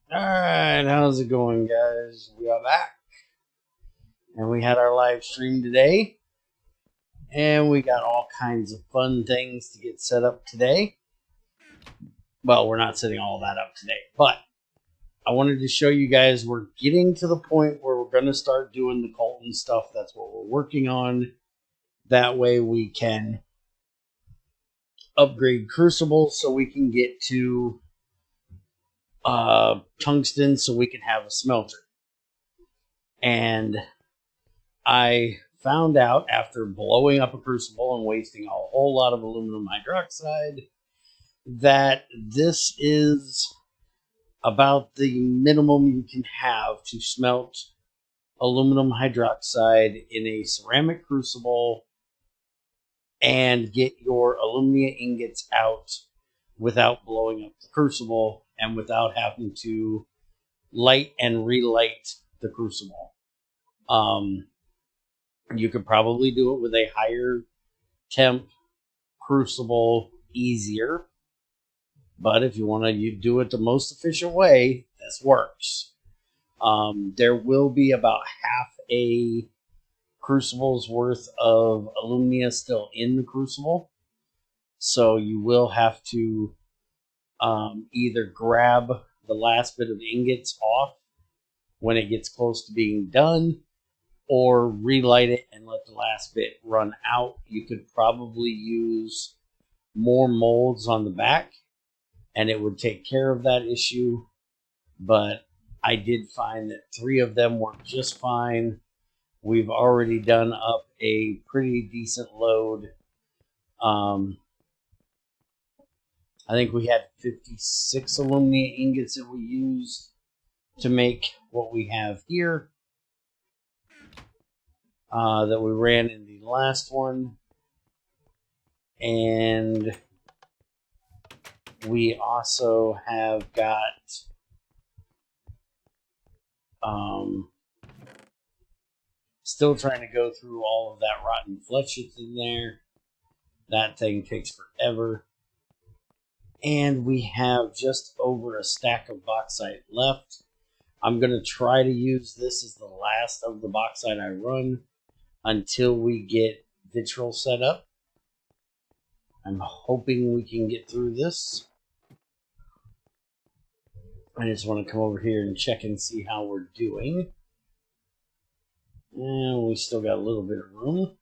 Alright, how's it going, guys? We are back. And we had our live stream today. And we got all kinds of fun things to get set up today. Well, we're not setting all that up today, but I wanted to show you guys we're getting to the point where we're going to start doing the Colton stuff. That's what we're working on. That way we can upgrade Crucible so we can get to tungsten so we can have a smelter. And I found out after blowing up a Crucible and wasting a whole lot of aluminum hydroxide that this is about the minimum you can have to smelt aluminum hydroxide in a ceramic crucible and get your alumina ingots out without blowing up the crucible and without having to light and relight the crucible. You could probably do it with a higher temp crucible easier. But if you want to do it the most efficient way, this works. There will be about half a crucible's worth of alumina still in the crucible. So you will have to either grab the last bit of ingots off when it gets close to being done, or relight it and let the last bit run out. You could probably use more molds on the back, and it would take care of that issue. But I did find that 3 of them work just fine. We've already done up a pretty decent load. I think we had 56 alumina ingots that we used to make what we have here. That we ran in the last one. And we also have got still trying to go through all of that rotten flesh that's in there. That thing takes forever. And we have just over a stack of bauxite left. I'm going to try to use this as the last of the bauxite I run until we get vitriol set up. I'm hoping we can get through this. I just want to come over here and check and see how we're doing. And we still got a little bit of room.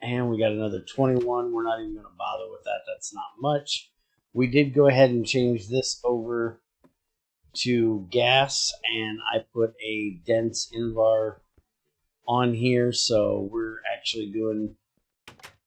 And we got another 21. We're not even going to bother with that. That's not much. We did go ahead and change this over to gas, and I put a dense Invar on here, so we're actually doing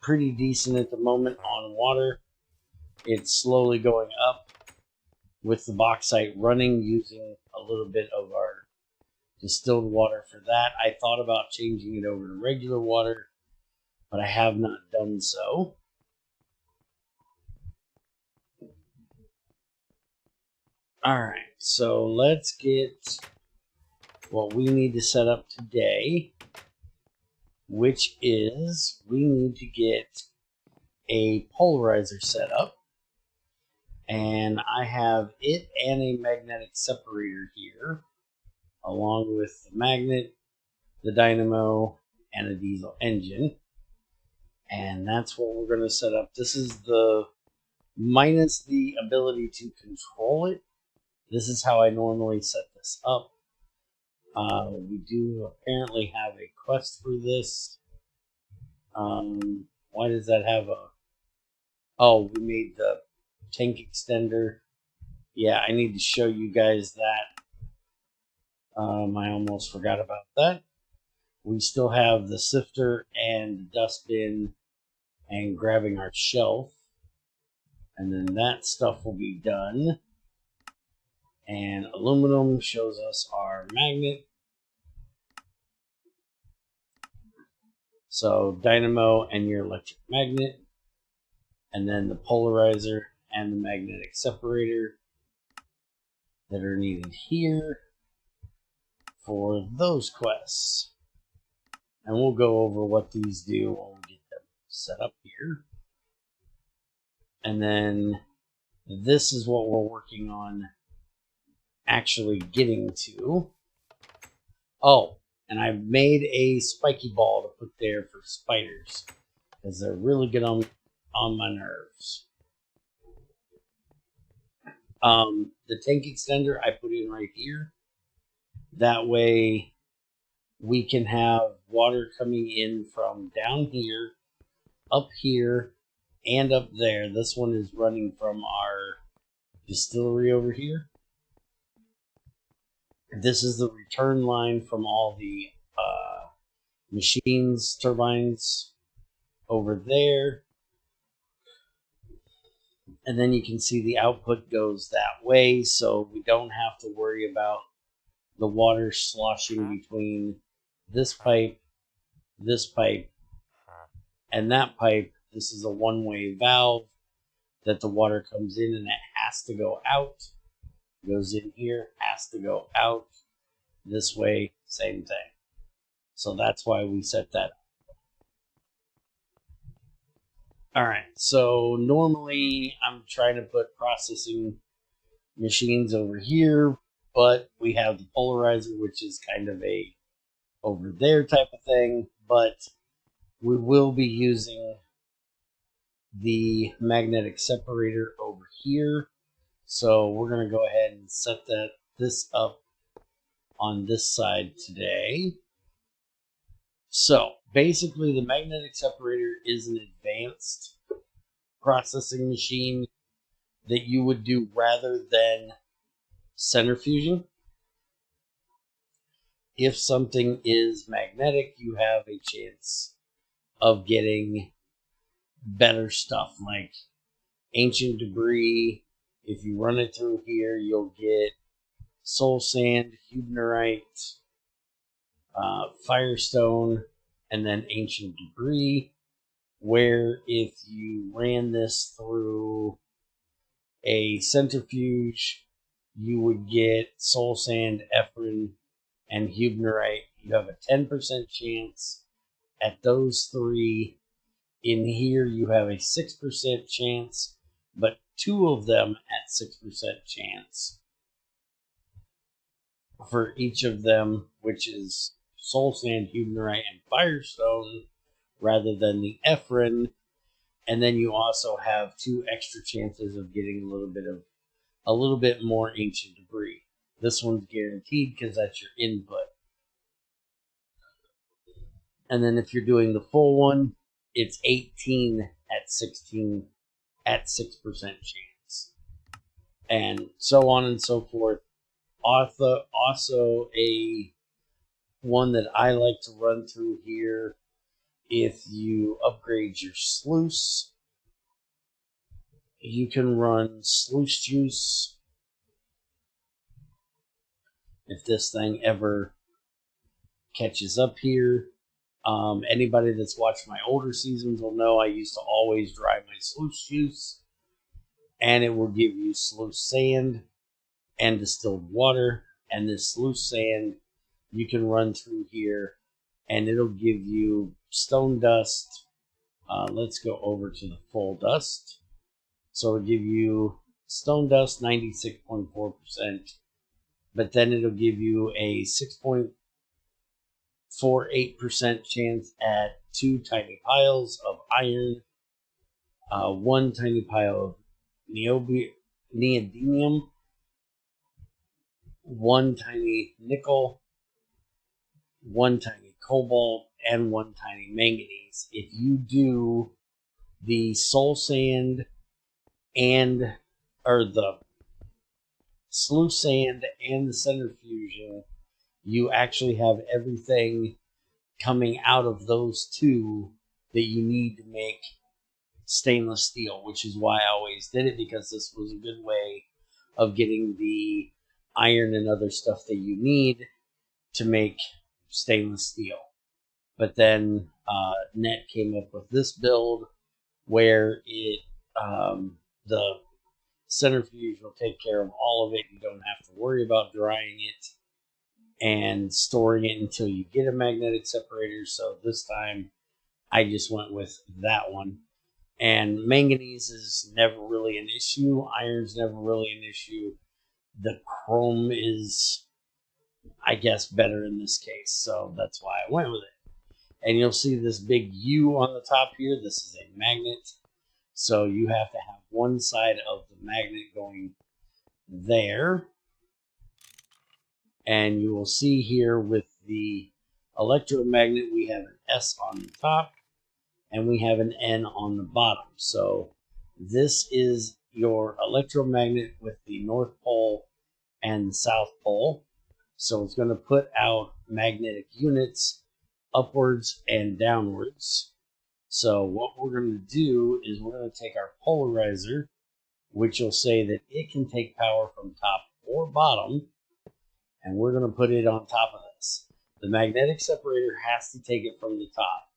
pretty decent at the moment on water. It's slowly going up with the bauxite running, using a little bit of our distilled water for that. I thought about changing it over to regular water, but I have not done so. Alright, so let's get what we need to set up today, which is we need to get a polarizer set up. And I have it and a magnetic separator here, along with the magnet, the dynamo, and a diesel engine. And that's what we're going to set up. This is the minus the ability to control it. This is how I normally set this up. We do apparently have a quest for this. Why does that have a... Oh, we made the tank extender. Yeah, I need to show you guys that. I almost forgot about that. We still have the sifter and the dustbin and grabbing our shelf. And then that stuff will be done. And aluminum shows us our magnet. So dynamo and your electric magnet. And then the polarizer and the magnetic separator that are needed here for those quests. And we'll go over what these do when we get them set up here. And then this is what we're working on actually getting to. Oh, and I've made a spiky ball to put there for spiders, because they're really good on my nerves. The tank extender I put in right here. That way we can have water coming in from down here, up here, and up there. This one is running from our distillery over here. This is the return line from all the machines, turbines over there. And then you can see the output goes that way, so we don't have to worry about the water sloshing between this pipe, and that pipe. This is a one-way valve that the water comes in and it has to go out. Goes in here, has to go out. This way, same thing. So that's why we set that up. Alright, so normally I'm trying to put processing machines over here, but we have the Polorizer, which is kind of a over there type of thing, but we will be using the magnetic separator over here. So we're going to go ahead and set this up on this side today. So basically the magnetic separator is an advanced processing machine that you would do rather than centrifusion. If something is magnetic, you have a chance of getting better stuff like ancient debris. If you run it through here, you'll get soul sand, huebnerite, firestone, and then ancient debris. Where if you ran this through a centrifuge, you would get soul sand, ephrin, and huebnerite. You have a 10% chance at those three. In here, you have a 6% chance, but two of them at 6% chance for each of them, which is soul sand, huebnerite, and firestone, rather than the ephrin. And then you also have 2 extra chances of getting a little bit more ancient debris. This one's guaranteed because that's your input. And then if you're doing the full one, it's 18 at 16 at 6% chance. And so on and so forth. Also a one that I like to run through here, if you upgrade your sluice, you can run sluice juice. If this thing ever catches up here, anybody that's watched my older seasons will know I used to always dry my sluice juice, and it will give you sluice sand and distilled water. And this sluice sand you can run through here, and it'll give you stone dust. Let's go over to the full dust. So it'll give you stone dust 96.4%, but then it'll give you a 6.48% chance at 2 tiny piles of iron, 1 tiny pile of neodymium, 1 tiny nickel, 1 tiny cobalt, and 1 tiny manganese. If you do the soul sand or the sluice sand and the centrifusion, you actually have everything coming out of those 2 that you need to make stainless steel, which is why I always did it, because this was a good way of getting the iron and other stuff that you need to make stainless steel. But then Net came up with this build where it the centrifuge will take care of all of it. You don't have to worry about drying it and storing it until you get a magnetic separator. So this time I just went with that one. And manganese is never really an issue. Iron's never really an issue. the chrome is, I guess, better in this case. So that's why I went with it. And you'll see this big U on the top here. This is a magnet. So you have to have one side of the magnet going there. And you will see here with the electromagnet, we have an S on the top and we have an N on the bottom. So this is your electromagnet with the North Pole and South Pole. So it's going to put out magnetic units upwards and downwards. So what we're going to do is we're going to take our polarizer, which will say that it can take power from top or bottom, and we're going to put it on top of this. The magnetic separator has to take it from the top,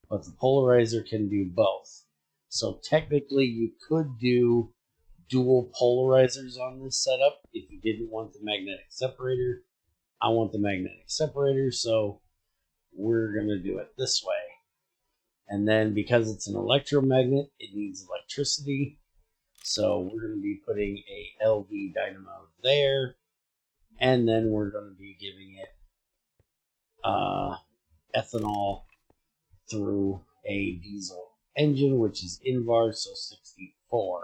but the polarizer can do both. So technically you could do dual polarizers on this setup if you didn't want the magnetic separator. I want the magnetic separator, so we're going to do it this way. And then because it's an electromagnet, it needs electricity. So we're going to be putting a LV dynamo there. And then we're going to be giving it ethanol through a diesel engine, which is INVAR, so 64.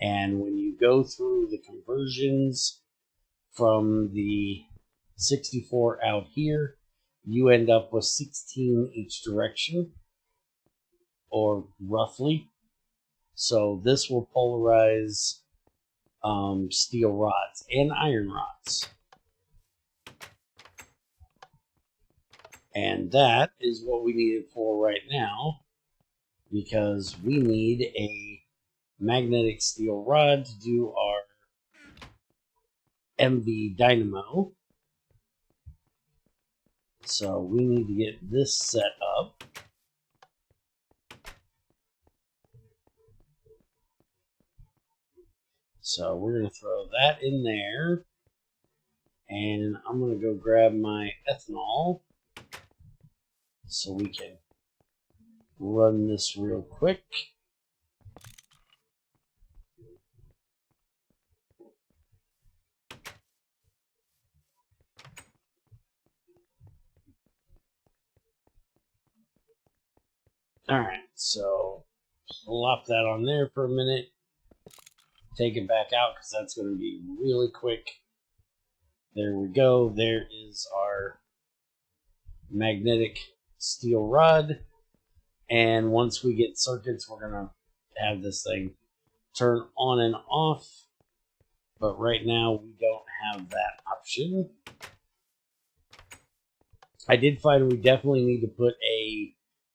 And when you go through the conversions from the 64 out here, you end up with 16 each direction, or roughly. So this will polarize steel rods and iron rods. And that is what we need it for right now, because we need a magnetic steel rod to do our MV dynamo. So we need to get this set up. So we're going to throw that in there. And I'm going to go grab my ethanol so we can run this real quick. Alright, so plop that on there for a minute. Take it back out because that's going to be really quick. There we go. There is our magnetic steel rod. And once we get circuits, we're going to have this thing turn on and off. But right now, we don't have that option. I did find we definitely need to put a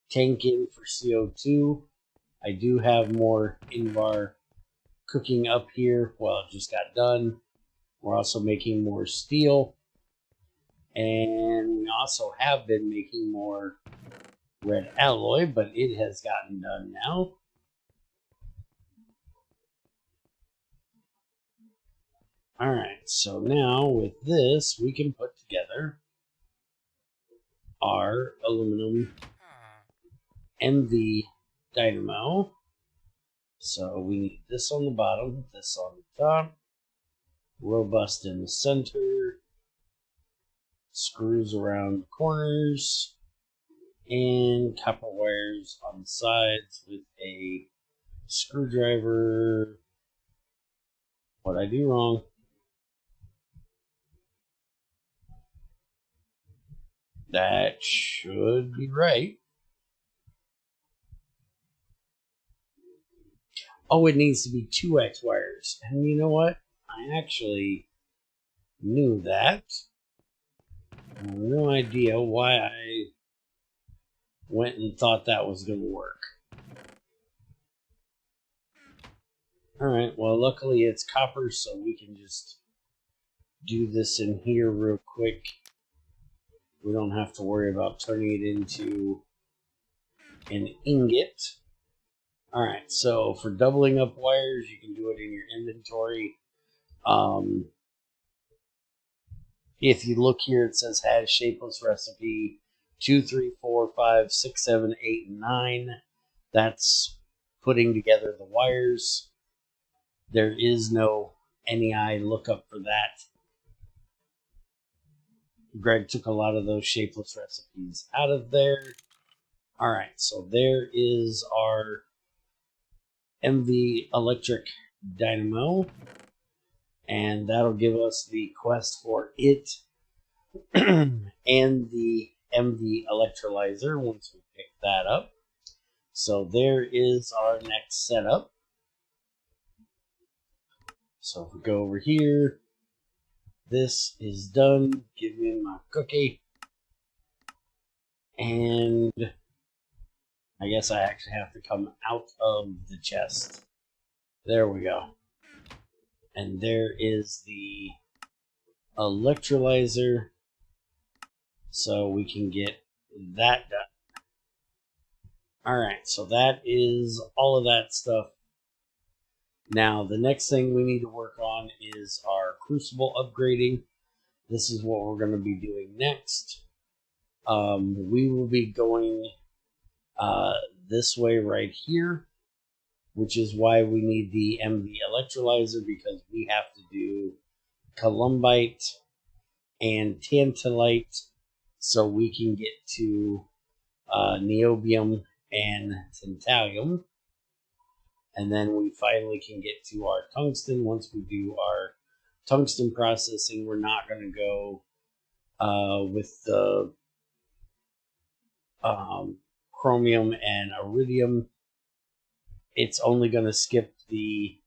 tank in for CO2. I do have more INVAR cooking up here. Well, it just got done. We're also making more steel. And we also have been making more red alloy, but it has gotten done now. Alright, so now with this, we can put together our aluminum MV dynamo. So we need this on the bottom, this on the top, robust in the center, screws around the corners, and copper wires on the sides with a screwdriver. What'd I do wrong? That should be right. Oh, it needs to be 2X wires. And you know what? I actually knew that. I have no idea why I went and thought that was going to work. Alright, well, luckily it's copper, so we can just do this in here real quick. We don't have to worry about turning it into an ingot. Alright, so for doubling up wires, you can do it in your inventory. If you look here, it says has shapeless recipe 2, 3, 4, 5, 6, 7, 8, and 9. That's putting together the wires. There is no NEI lookup for that. Greg took a lot of those shapeless recipes out of there. Alright, so there is our MV electric dynamo, and that'll give us the quest for it and the MV electrolyzer once we pick that up. So there is our next setup. So if we go over here, this is done. Give me my cookie. And I guess I actually have to come out of the chest. There we go. And there is the electrolyzer. So we can get that done. Alright, so that is all of that stuff. Now, the next thing we need to work on is our Crucible upgrading. This is what we're going to be doing next. We will be going this way right here, which is why we need the MV electrolyzer, because we have to do columbite and tantalite so we can get to niobium and tantalum. And then we finally can get to our tungsten. Once we do our tungsten processing, we're not going to go with the chromium and iridium. It's only going to skip the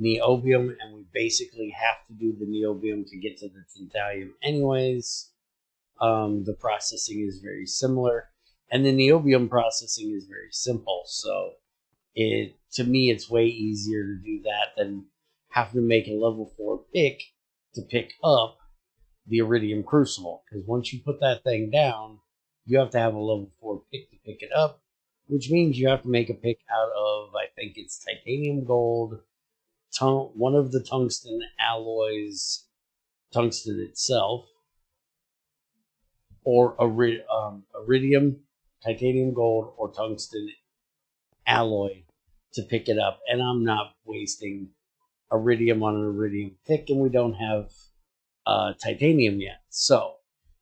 niobium, and we basically have to do the niobium to get to the tantalum anyways. The processing is very similar, and the niobium processing is very simple, so to me it's way easier to do that than having to make a level 4 pick to pick up the iridium crucible, because once you put that thing down, you have to have a level 4 pick to pick it up, which means you have to make a pick out of, I think it's titanium gold, one of the tungsten alloys, tungsten itself, or iridium, titanium gold, or tungsten alloy to pick it up. And I'm not wasting iridium on an iridium pick, and we don't have titanium yet. So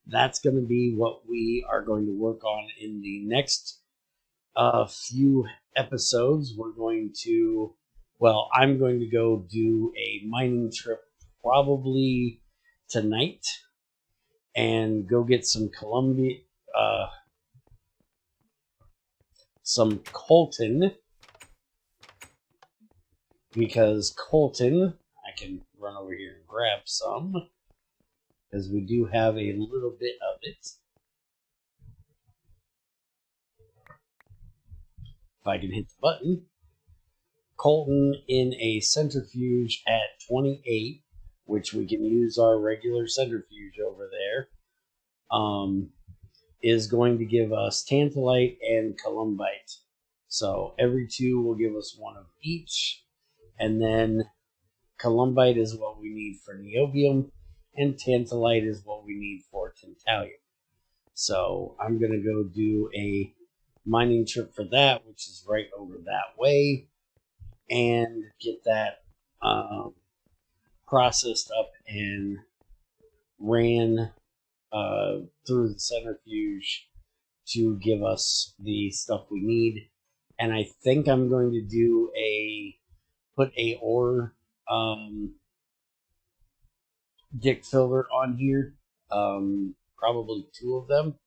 that's going to be what we are going to work on in the next few episodes. We're going to, well, I'm going to go do a mining trip probably tonight and go get some some coltan, because coltan, I can run over here and grab some, because we do have a little bit of it. If I can hit the button. Coltan in a centrifuge at 28, which we can use our regular centrifuge over there, is going to give us tantalite and columbite. So every two will give us one of each, and then columbite is what we need for niobium, and tantalite is what we need for tantalum. So I'm going to go do a mining trip for that, which is right over that way, and get that processed up and ran through the centrifuge to give us the stuff we need. And I think I'm going to do put a ore dick filter on here, probably 2 of them.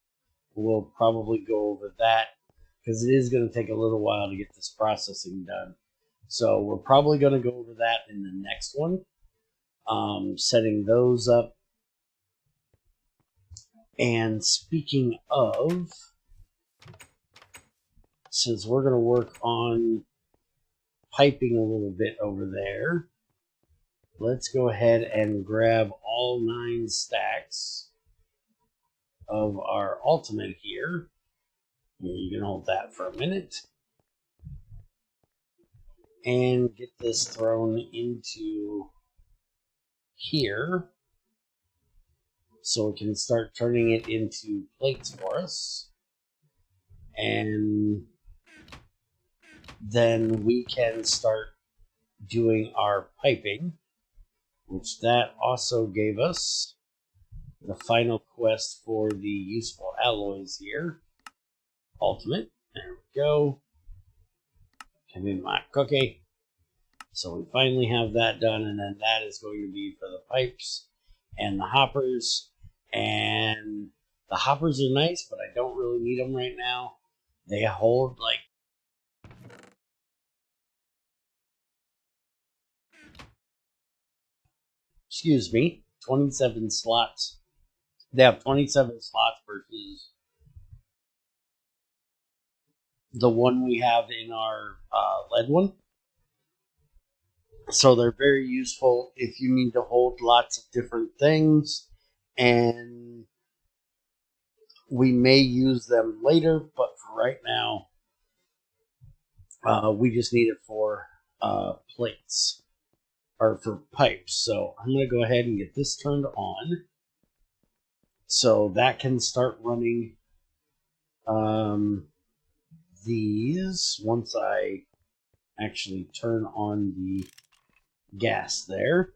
We'll probably go over that, because it is going to take a little while to get this processing done. So we're probably going to go over that in the next one, setting those up. And speaking of, since we're going to work on piping a little bit over there, let's go ahead and grab all 9 stacks of our ultimate here. You can hold that for a minute. And get this thrown into here, so we can start turning it into plates for us. And then we can start doing our piping. which that also gave us the final quest for the useful alloys here. Ultimate. There we go. Come in my cookie. So we finally have that done, and then that is going to be for the pipes and the hoppers. And the hoppers are nice, but I don't really need them right now. They hold like excuse me, 27 slots. They have 27 slots versus the one we have in our lead one. So they're very useful if you need to hold lots of different things, and we may use them later, but for right now, we just need it for plates, or for pipes. So I'm going to go ahead and get this turned on, so that can start running these once I actually turn on the gas there.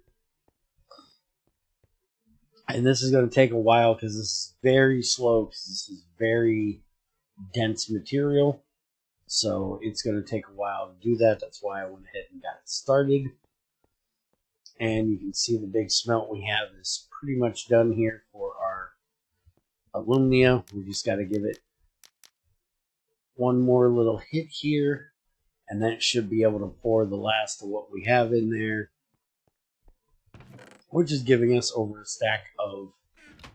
And this is going to take a while because this is very slow, because this is very dense material. So it's going to take a while to do that. That's why I went ahead and got it started. And you can see the big smelt we have is pretty much done here for our alumina. We just got to give it one more little hit here, and that should be able to pour the last of what we have in there, which is giving us over a stack of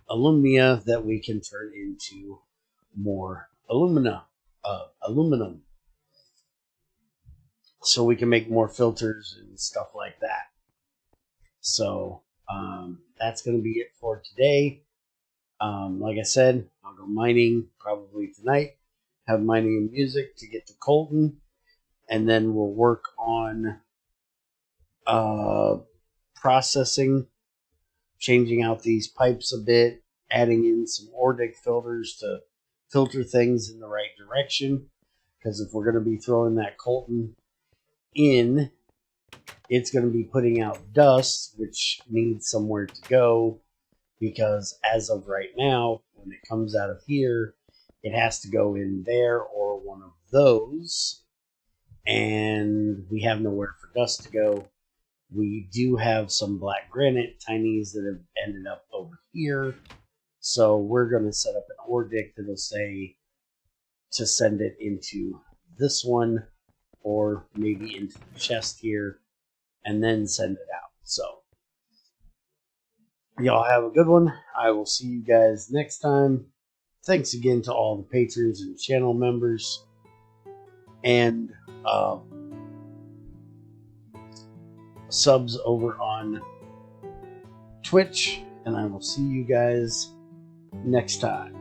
alumina that we can turn into more aluminum. So we can make more filters and stuff like that. So that's going to be it for today. Like I said, I'll go mining probably tonight. Have mining and music to get to Colton, and then we'll work on processing, changing out these pipes a bit, adding in some Ordic filters to filter things in the right direction. Because if we're going to be throwing that Colton in, it's going to be putting out dust, which needs somewhere to go. Because as of right now, when it comes out of here, it has to go in there or one of those. And we have nowhere for dust to go. We do have some black granite tinies that have ended up over here. So we're going to set up an Ordic that'll say to send it into this one, or maybe into the chest here, and then send it out. So y'all have a good one. I will see you guys next time. Thanks again to all the patrons and channel members, and subs over on Twitch, and I will see you guys next time.